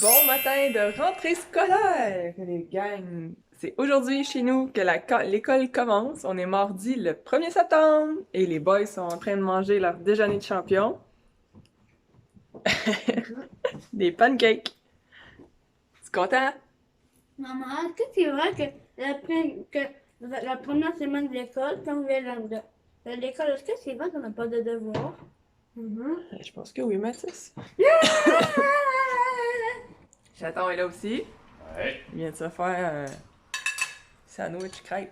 Bon matin de rentrée scolaire, les gangs! C'est aujourd'hui chez nous que l'école commence. On est mardi le 1er septembre et les boys sont en train de manger leur déjeuner de champion. Des pancakes. Tu content? Maman, est-ce que c'est vrai que la première semaine de l'école, quand on vient de l'école, est-ce que c'est vrai qu'on n'a pas de devoirs? Je pense que oui, Mathis. Chaton est là aussi. Ouais. Il vient de se faire un sandwich crêpe.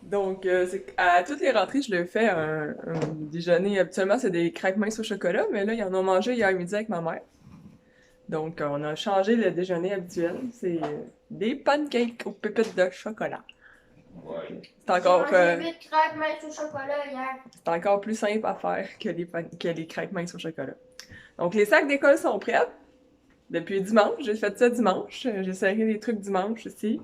Donc, à toutes les rentrées, je le fais un déjeuner. Habituellement, c'est des crêpes minces au chocolat, mais là, ils en ont mangé hier midi avec ma mère. Donc, on a changé le déjeuner habituel. C'est des pancakes aux pépites de chocolat. Ouais. C'est encore, J'ai mangé 8 crêpes minces au chocolat hier. c'est encore plus simple à faire que les crêpes minces au chocolat. Donc, les sacs d'école sont prêts. Depuis dimanche, j'ai fait ça dimanche. J'ai serré des trucs dimanche aussi.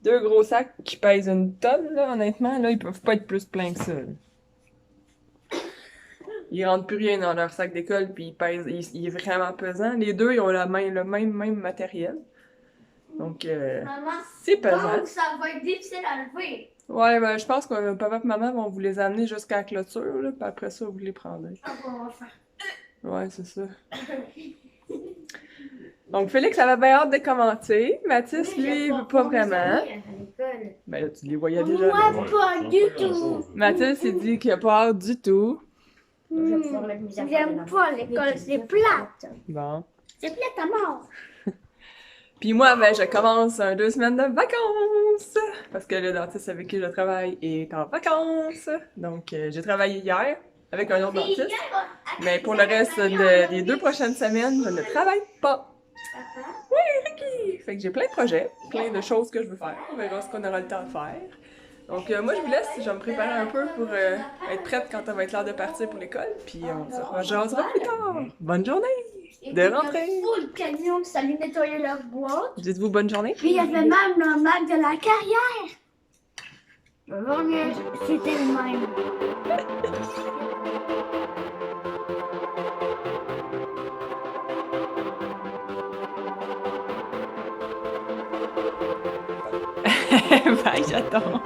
2 gros sacs qui pèsent une tonne, là, honnêtement. Là, ils peuvent pas être plus pleins que ça. Là. Ils rentrent plus rien dans leur sac d'école, puis il est vraiment pesant. Les deux, ils ont le même matériel. Donc, Maman, c'est pesant. donc ça va être difficile à lever. Ouais, ben, je pense que papa et maman vont vous les amener jusqu'à la clôture, là, puis après ça, vous les prendrez. Ah, bon, on va faire. Ouais, c'est ça. Donc, Félix avait bien hâte de commenter. Mathis, lui, pas vraiment. Ben là, tu les voyais déjà. Moi, là. pas du tout. Mathis, il dit qu'il a pas hâte du tout. J'aime pas l'école, c'est plate. Bon. C'est plate à mort. Puis moi, ben, je commence 2 semaines de vacances! Parce que le dentiste avec qui je travaille est en vacances. Donc, j'ai travaillé hier avec un autre dentiste. Mais pour le reste des 2 prochaines semaines, je ne travaille pas. Fait que j'ai plein de projets, plein de choses que je veux faire. On verra ce qu'on aura le temps de faire. Donc, moi, je vous laisse. Je vais me préparer un peu pour être prête quand ça va être l'heure de partir pour l'école. Puis, on se rejasera plus tard. Bonne journée! De rentrée! Il y a full camion qui s'allait nettoyer leur boîte. Dites-vous bonne journée? Puis il y avait même le Mac de la carrière. C'était le même. Bye, j'attends.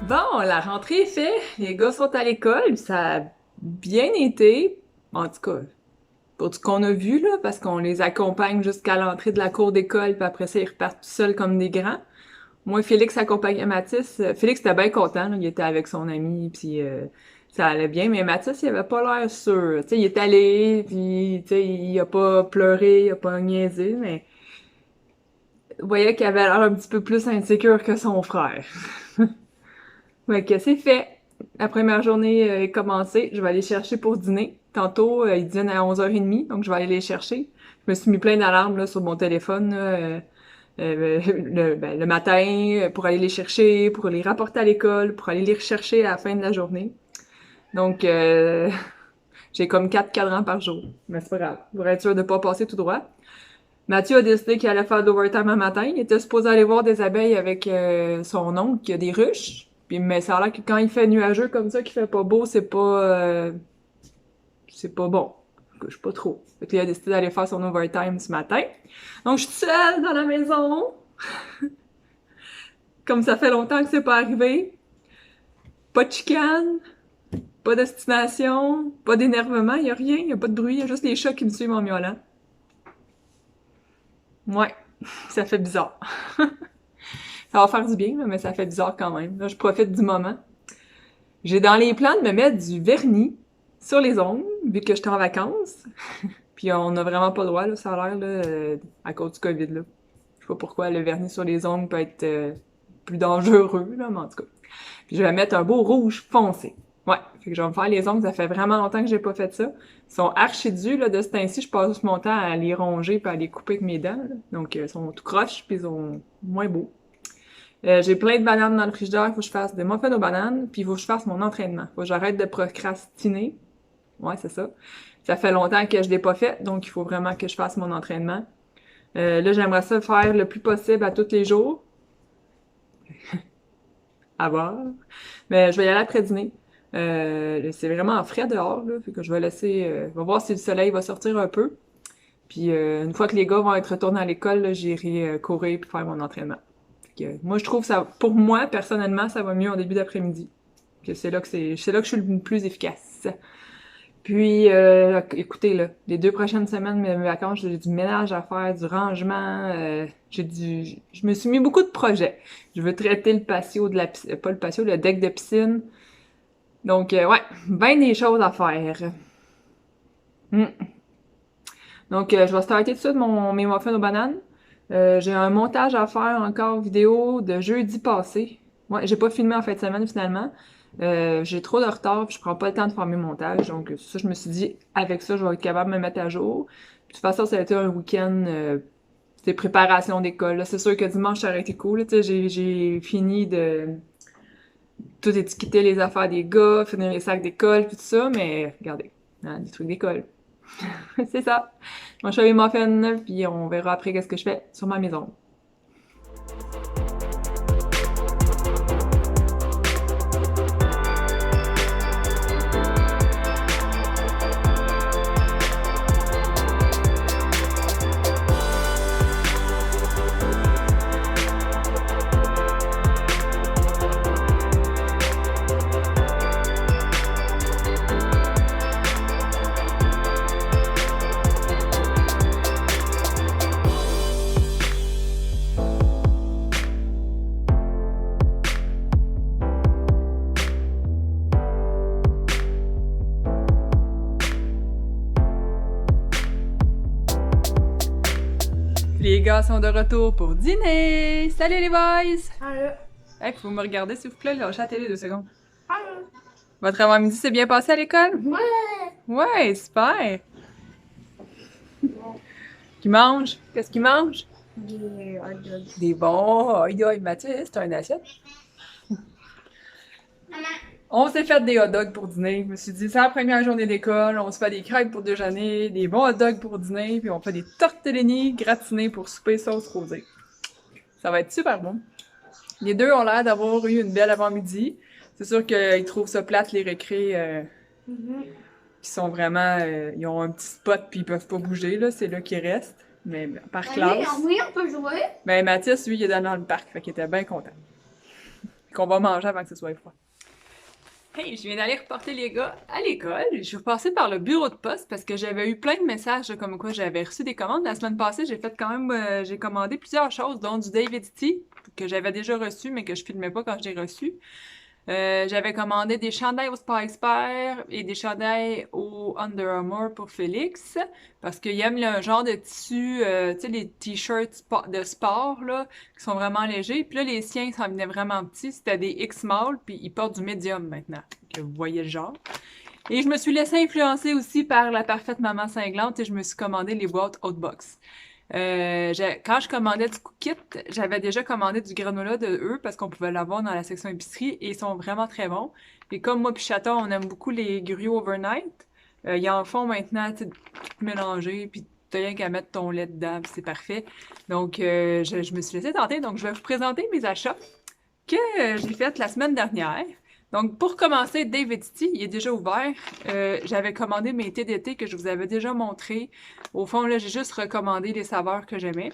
Bon, la rentrée est faite, les gars sont à l'école, ça a bien été, en tout cas, pour ce qu'on a vu, là, parce qu'on les accompagne jusqu'à l'entrée de la cour d'école, puis après ça, ils repartent tout seuls comme des grands. Moi, Félix accompagnait Mathis. Félix était bien content, là, il était avec son ami, puis ça allait bien, mais Mathis, il avait pas l'air sûr. Tu sais, il est allé, puis tu sais, il a pas pleuré, il a pas niaisé, mais vous voyez qu'il avait l'air un petit peu plus insécure que son frère. Ouais, que c'est fait. La première journée est commencée. Je vais aller chercher pour dîner. Tantôt, ils dînent à 11h30, donc je vais aller les chercher. Je me suis mis plein d'alarmes là, sur mon téléphone là, le matin pour aller les chercher, pour les rapporter à l'école, pour aller les rechercher à la fin de la journée. Donc, j'ai comme 4 cadrans par jour. Mais c'est pas grave. Pour être sûr de pas passer tout droit. Mathieu a décidé qu'il allait faire de l'overtime un matin. Il était supposé aller voir des abeilles avec son oncle qui a des ruches. Puis, mais ça a l'air que quand il fait nuageux comme ça, qu'il fait pas beau, c'est pas bon. Je sais pas trop. Fait qu'il a décidé d'aller faire son overtime ce matin. Donc, je suis seule dans la maison. Comme ça fait longtemps que c'est pas arrivé. Pas de chicane. Pas d'ostination. Pas d'énervement. Y a rien. Y a pas de bruit. Y a juste les chats qui me suivent en miaulant. Ouais. Ça fait bizarre. Ça va faire du bien, mais ça fait bizarre quand même. Là, je profite du moment. J'ai dans les plans de me mettre du vernis sur les ongles, vu que j'étais en vacances. Puis on a vraiment pas le droit, là, ça a l'air, là, à cause du COVID, là. Je sais pas pourquoi le vernis sur les ongles peut être plus dangereux, là, mais en tout cas. Puis je vais mettre un beau rouge foncé. Ouais, fait que je vais me faire les ongles, ça fait vraiment longtemps que j'ai pas fait ça. Ils sont archi-dus, là, de ce temps-ci, je passe mon temps à les ronger puis à les couper avec mes dents, là. Donc, ils sont tout croches, puis ils sont moins beaux. J'ai plein de bananes dans le frigidaire, faut que je fasse des muffins aux bananes, puis il faut que je fasse mon entraînement. Faut que j'arrête de procrastiner. Ouais, c'est ça. Ça fait longtemps que je l'ai pas fait, donc il faut vraiment que je fasse mon entraînement. Là, j'aimerais ça faire le plus possible à tous les jours. À voir. Mais je vais y aller après dîner. C'est vraiment frais dehors, là, fait que je vais laisser... on va voir si le soleil va sortir un peu. Puis une fois que les gars vont être retournés à l'école, là, j'irai courir pour faire mon entraînement. Fait que, moi, je trouve ça... Pour moi, personnellement, ça va mieux en début d'après-midi. Que c'est là que je suis le plus efficace. Puis, écoutez, là, les 2 prochaines semaines, mes vacances, j'ai du ménage à faire, du rangement, je me suis mis beaucoup de projets. Je veux traiter le patio de la piscine, pas le patio, le deck de piscine. Donc, ouais, ben des choses à faire. Hmm. Donc, je vais starter tout de suite mes muffins aux bananes. J'ai un montage à faire encore vidéo de jeudi passé. Ouais, j'ai pas filmé en fin de semaine finalement. J'ai trop de retard, puis je prends pas le temps de faire mes montages. Donc, ça, je me suis dit, avec ça, je vais être capable de me mettre à jour. Puis, de toute façon, ça a été un week-end de préparation d'école. Là. C'est sûr que dimanche, ça aurait été cool. Là, tu sais, j'ai fini de tout étiqueter les affaires des gars, finir les sacs d'école, puis tout ça, mais regardez, hein, des trucs d'école. C'est ça. Moi, je fais mes muffins, puis on verra après qu'est-ce que je fais sur ma maison. Les gars sont de retour pour dîner! Salut les boys! Allô? Hey, faut me regarder s'il vous plaît, lâchez la télé 2 secondes. Allô? Votre avant-midi s'est bien passé à l'école? Ouais! Ouais, super! Qui mange? Qu'est-ce qu'il mange? Des hot dogs. Des bons hot dogs. Mathieu, c'est un assiette. On s'est fait des hot dogs pour dîner. Je me suis dit, c'est la première journée d'école, on se fait des crêpes pour déjeuner, des bons hot dogs pour dîner, puis on fait des tortellini gratinés pour souper sauce rosée. Ça va être super bon. Les deux ont l'air d'avoir eu une belle avant-midi. C'est sûr qu'ils trouvent ça plate, les récrés, qui sont vraiment... ils ont un petit spot puis ils peuvent pas bouger, là. C'est là qu'ils restent. Mais par classe... Oui, on peut jouer. Ben Mathis, lui, il est dans le parc, fait qu'il était bien content. Qu'on va manger avant que ce soit froid. Hey, je viens d'aller reporter les gars à l'école. Je suis repassée par le bureau de poste parce que j'avais eu plein de messages comme quoi j'avais reçu des commandes. La semaine passée, j'ai fait quand même, j'ai commandé plusieurs choses, dont du Davidity que j'avais déjà reçu mais que je filmais pas quand je l'ai reçu. J'avais commandé des chandails au Sport Expert et des chandails au Under Armour pour Félix parce qu'il aime un genre de tissu, tu sais, les t-shirts de sport, là, qui sont vraiment légers. Puis là, les siens, ça en venait vraiment petits. C'était des X-Small, puis ils portent du medium maintenant, que vous voyez le genre. Et je me suis laissée influencer aussi par la parfaite maman cinglante et je me suis commandé les boîtes Outbox. Quand je commandais du Cookit, j'avais déjà commandé du granola de eux parce qu'on pouvait l'avoir dans la section épicerie et ils sont vraiment très bons. Et comme moi puis Chata, on aime beaucoup les gruyos overnight, ils en font maintenant tout mélangé puis t'as rien qu'à mettre ton lait dedans puis c'est parfait. Donc je me suis laissée tenter, donc je vais vous présenter mes achats que j'ai fait la semaine dernière. Donc, pour commencer, Davidity, il est déjà ouvert. J'avais commandé mes thés d'été que je vous avais déjà montré. Au fond, là, j'ai juste recommandé les saveurs que j'aimais.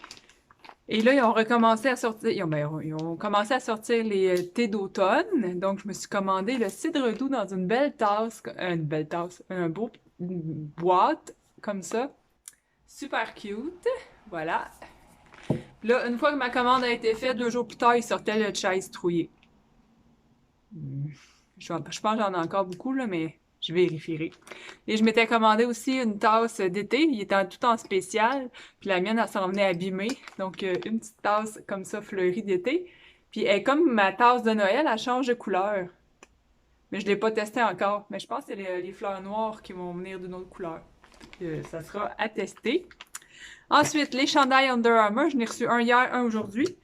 Et là, ils ont recommencé à sortir, ils ont commencé à sortir les thés d'automne. Donc, je me suis commandé le cidre doux dans une belle tasse, une beau boîte, comme ça. Super cute. Voilà. Là, une fois que ma commande a été faite, 2 jours plus tard, il sortait le chai citrouillé. Je pense que j'en ai encore beaucoup, là, mais je vérifierai. Et je m'étais commandé aussi une tasse d'été. Il était tout en spécial. Puis la mienne, elle s'en venait abîmée. Donc, une petite tasse comme ça, fleurie d'été. Puis elle est comme ma tasse de Noël, elle change de couleur. Mais je ne l'ai pas testé encore. Mais je pense que c'est les fleurs noires qui vont venir d'une autre couleur. Ça sera à tester. Ensuite, les chandails Under Armour. Je n'ai reçu un hier, un aujourd'hui.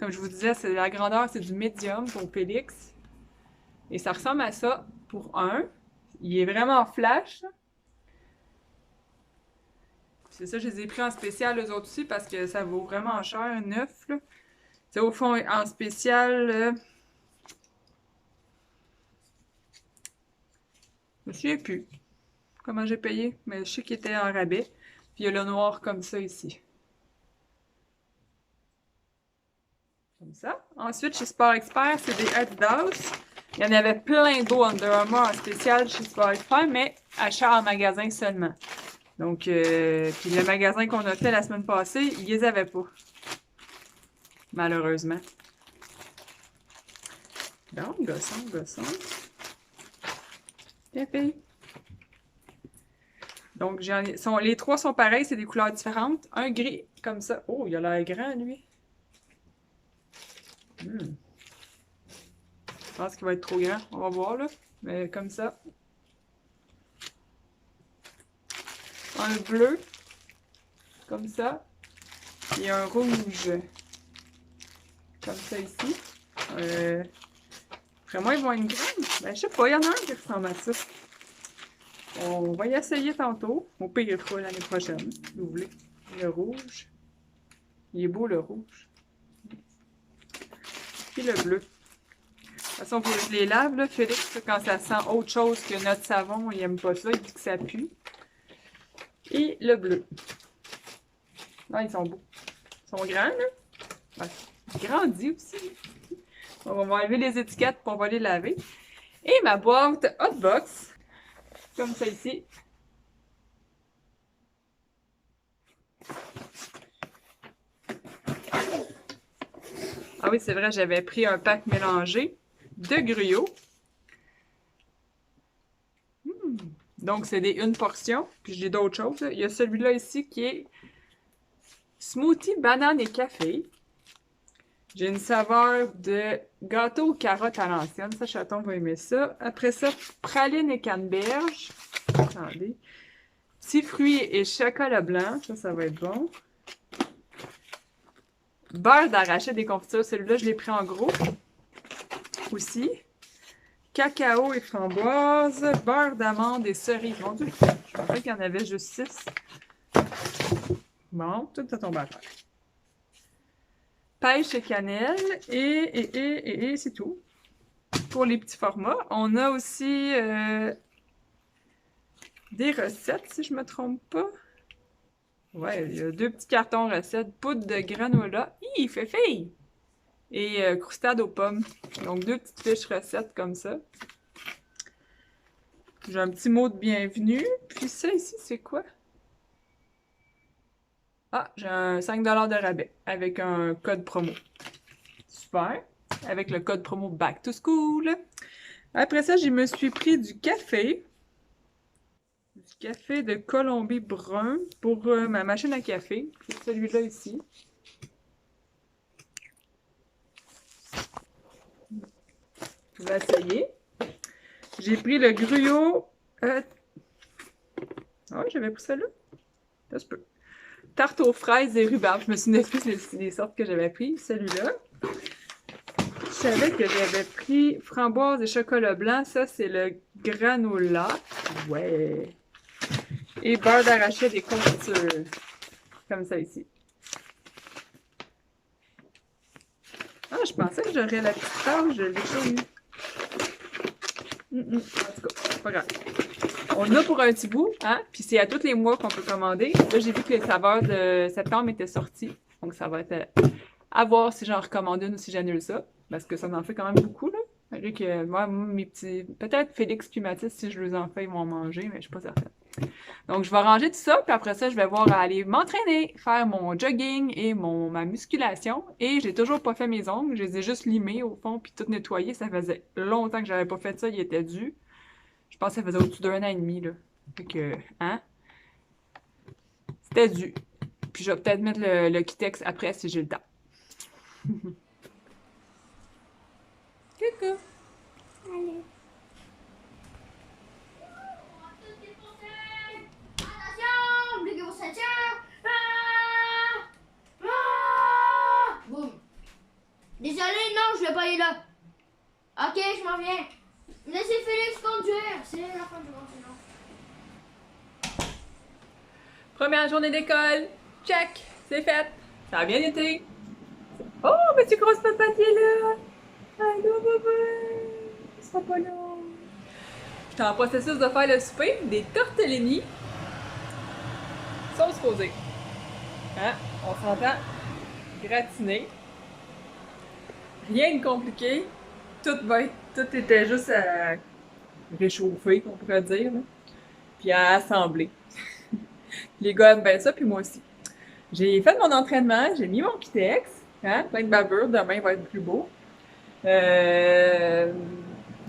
Comme je vous disais, la grandeur, c'est du medium pour Félix. Et ça ressemble à ça pour un. Il est vraiment flash. C'est ça, je les ai pris en spécial eux autres aussi parce que ça vaut vraiment cher, neuf, là. C'est au fond en spécial. Je me souviens plus comment j'ai payé, mais je sais qu'il était en rabais. Puis il y a le noir comme ça ici. Comme ça. Ensuite, chez Sport Expert, c'est des Adidas. Il y en avait plein d'autres Under Armour en spécial chez Sport Expert, mais achat en magasin seulement. Donc, puis le magasin qu'on a fait la semaine passée, ils les avaient pas. Malheureusement. Donc, gossons, gossons. Bien fait. Donc, les trois sont pareils, c'est des couleurs différentes. Un gris, comme ça. Oh, il a l'air grand, lui. Je pense qu'il va être trop grand. On va voir, là. Mais comme ça. Un bleu. Comme ça. Et un rouge. Comme ça, ici. Vraiment, ils vont être grands. Ben, je sais pas, il y en a un qui ressemble à ça. On va y essayer tantôt. Au pire, il fera l'année prochaine, si vous voulez. Le rouge. Il est beau, le rouge. Puis le bleu. De toute façon, faut que je les lave, là. Félix, quand ça sent autre chose que notre savon, il aime pas ça. Il dit que ça pue. Et le bleu. Ah, ils sont beaux. Ils sont grands, là. Ouais. Ils grandissent aussi. On va enlever les étiquettes pour on va les laver. Et ma boîte Hotbox. Comme ça ici. Ah oui, c'est vrai, j'avais pris un pack mélangé de gruyot. Donc, c'est des une portion. Puis j'ai d'autres choses. Il y a celui-là ici qui est smoothie banane et café. J'ai une saveur de gâteau aux carottes à l'ancienne. Ça, chaton va aimer ça. Après ça, praline et canneberge. Attendez. Petits fruits et chocolat blanc. Ça va être bon. Beurre d'arachide et confiture. Celui-là, je l'ai pris en gros. Aussi. Cacao et framboise. Beurre d'amande et cerise. Mon Dieu, je pensais qu'il y en avait juste 6. Bon, tout ça tombe à terre. Pêche et cannelle. Et c'est tout. Pour les petits formats. On a aussi des recettes, si je me trompe pas. Ouais, il y a 2 petits cartons recettes. Poudre de granola. Il fait fille! Et croustade aux pommes. Donc, 2 petites fiches recettes comme ça. J'ai un petit mot de bienvenue. Puis ça ici, c'est quoi? Ah, j'ai un 5$ de rabais avec un code promo. Super! Avec le code promo Back to School. Après ça, je me suis pris du café. Du café de Colombie brun pour ma machine à café. C'est celui-là ici. Je vais essayer. J'ai pris le gruyot. Ah oui, j'avais pris celle-là. Ça se peut. Tarte aux fraises et rhubarbe. Je me souviens plus des sortes que j'avais pris. Celui-là. Je savais que j'avais pris framboise et chocolat blanc. Ça, c'est le granola. Ouais. Et beurre d'arachide et confiture. Comme ça ici. Ah, je pensais que j'aurais la petite tâche. Je l'ai pas eu. En tout cas, c'est pas grave. On en a pour un petit bout, hein? Puis c'est à tous les mois qu'on peut commander. Là, j'ai vu que les saveurs de septembre étaient sorties. Donc, ça va être à voir si j'en recommande une ou si j'annule ça. Parce que ça m'en fait quand même beaucoup, là. Malgré que moi, mes petits... Peut-être Félix puis Mathis, si je les en fais, ils vont en manger, mais je suis pas certaine. Donc, je vais ranger tout ça, puis après ça, je vais voir à aller m'entraîner, faire mon jogging et ma musculation. Et j'ai toujours pas fait mes ongles, je les ai juste limés au fond, puis tout nettoyé. Ça faisait longtemps que j'avais pas fait ça, il était dû. Je pense que ça faisait au-dessus d'1 an et demi, là. Fait que, hein? C'était dû. Puis je vais peut-être mettre le Kitex après si j'ai le temps. Coucou! Allez. Attention, bloquez vos ceintures. Boum. Désolé, non, je vais pas aller là. Ok, je m'en viens. Laissez Félix conduire. C'est la fin du continent. Première journée d'école. Check. C'est fait. Ça a bien été. Oh, mais tu grosses papa, t'es là. Allô, baba. Tu seras pas là. J'étais en processus de faire le souper, des tortellini. Sauce rosée. Hein? On s'entend. Gratiné. Rien de compliqué. Tout était juste à réchauffer, on pourrait dire, là. Puis à assembler. Les gars aiment bien ça, puis moi aussi. J'ai fait mon entraînement, j'ai mis mon Kitex, hein, plein de bavure, demain il va être plus beau. Euh,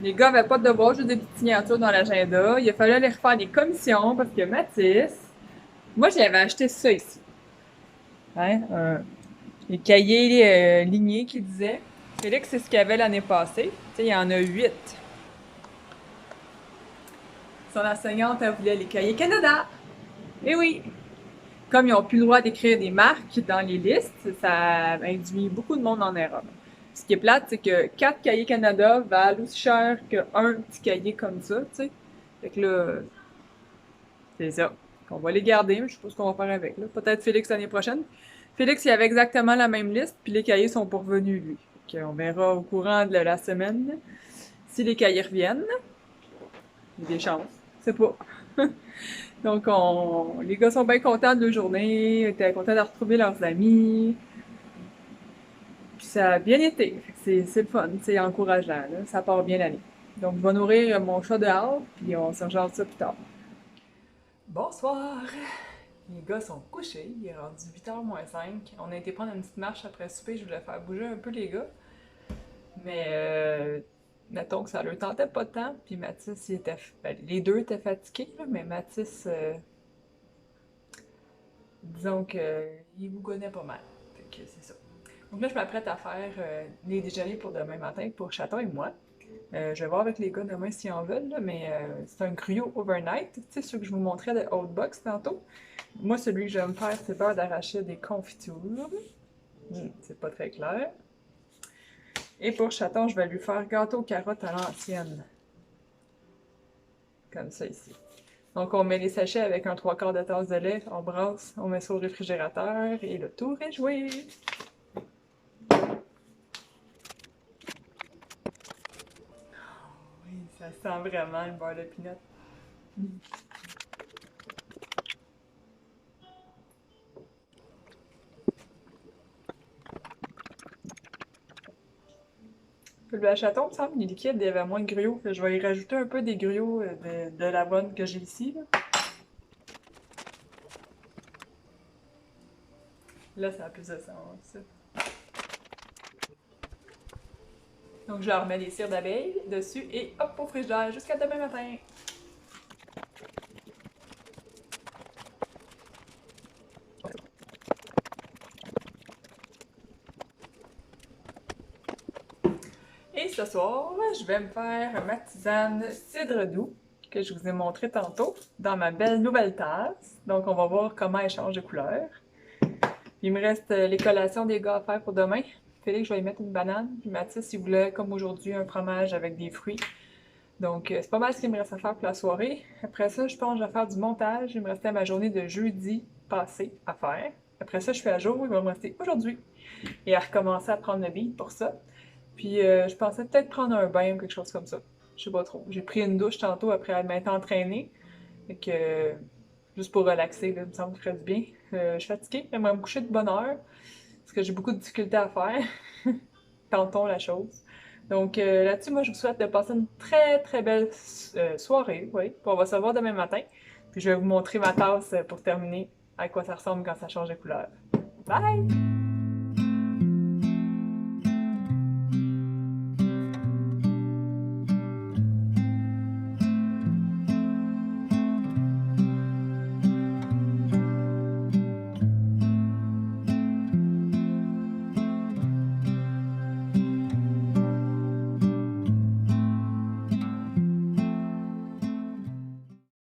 les gars avaient pas de devoir, juste des petites signatures dans l'agenda. Il a fallu aller refaire des commissions parce que Mathis, moi j'avais acheté ça ici. Hein, les cahiers lignés qui disaient. Félix, c'est ce qu'il y avait l'année passée. Tu sais, il y en a 8. Son enseignante, elle voulait les cahiers Canada. Eh oui! Comme ils n'ont plus le droit d'écrire des marques dans les listes, ça induit beaucoup de monde en erreur. Ce qui est plate, c'est que 4 cahiers Canada valent aussi cher qu'un petit cahier comme ça, tu sais. Fait que là, c'est ça. On va les garder, mais je sais pas ce qu'on va faire avec, là. Peut-être Félix l'année prochaine. Félix, il avait exactement la même liste, puis les cahiers sont pourvenus, lui. Fait qu'on verra au courant de la semaine si les cahiers reviennent. Il y a des chances. C'est pas. Donc, les gars sont bien contents de leur journée, ils étaient contents de retrouver leurs amis. Puis ça a bien été. C'est le fun, c'est encourageant, là. Ça part bien l'année. Donc, je vais nourrir mon chat dehors, puis on se rejoint ça plus tard. Bonsoir! Les gars sont couchés, il est rendu 8h moins 5. On a été prendre une petite marche après souper, je voulais faire bouger un peu les gars. Mais mettons que ça leur tentait pas de temps, puis Mathis, les deux étaient fatigués, là, mais Mathis, disons qu'il bougonnait pas mal. Fait que c'est ça. Donc là, je m'apprête à faire les déjeuners pour demain matin pour Chaton et moi. Je vais voir avec les gars demain s'ils en veulent, là, mais c'est un griot overnight, tu sais, ceux que je vous montrais de Outbox tantôt. Moi, celui que je vais me faire, c'est beurre d'arachide et confiture. C'est pas très clair. Et pour Chaton, je vais lui faire gâteau carotte à l'ancienne. Comme ça ici. Donc, on met les sachets avec un 3/4 de tasse de lait, on brasse, on met ça au réfrigérateur et le tour est joué! Oui, ça sent vraiment le beurre de pinot. Le chaton, me semble, il est liquide, il y avait moins de gruau. Je vais y rajouter un peu des gruaux de l'avoine que j'ai ici. Là, ça a plus de sens. Donc, je leur mets des cires d'abeilles dessus et hop au frigidaire jusqu'à demain matin. Et ce soir, je vais me faire ma tisane cidre doux que je vous ai montré tantôt dans ma belle nouvelle tasse. Donc, on va voir comment elle change de couleur. Il me reste les collations des gars à faire pour demain. Félix, je vais y mettre une banane. Puis Mathis, il voulait, comme aujourd'hui, un fromage avec des fruits. Donc, c'est pas mal ce qu'il me reste à faire pour la soirée. Après ça, je pense que je vais faire du montage. Il me restait ma journée de jeudi passé à faire. Après ça, je fais à jour. Il va me rester aujourd'hui. Et à recommencer à prendre le beat pour ça. Puis, je pensais peut-être prendre un bain ou quelque chose comme ça. Je sais pas trop. J'ai pris une douche tantôt après m'être entraînée. Fait que, juste pour relaxer, là, il me semble que ça ferait du bien. Je suis fatiguée, j'aimerais me coucher de bonne heure. Parce que j'ai beaucoup de difficultés à faire. Tentons la chose. Donc là-dessus, moi, je vous souhaite de passer une très très belle soirée. Oui. Puis on va se voir demain matin. Puis je vais vous montrer ma tasse pour terminer à quoi ça ressemble quand ça change de couleur. Bye!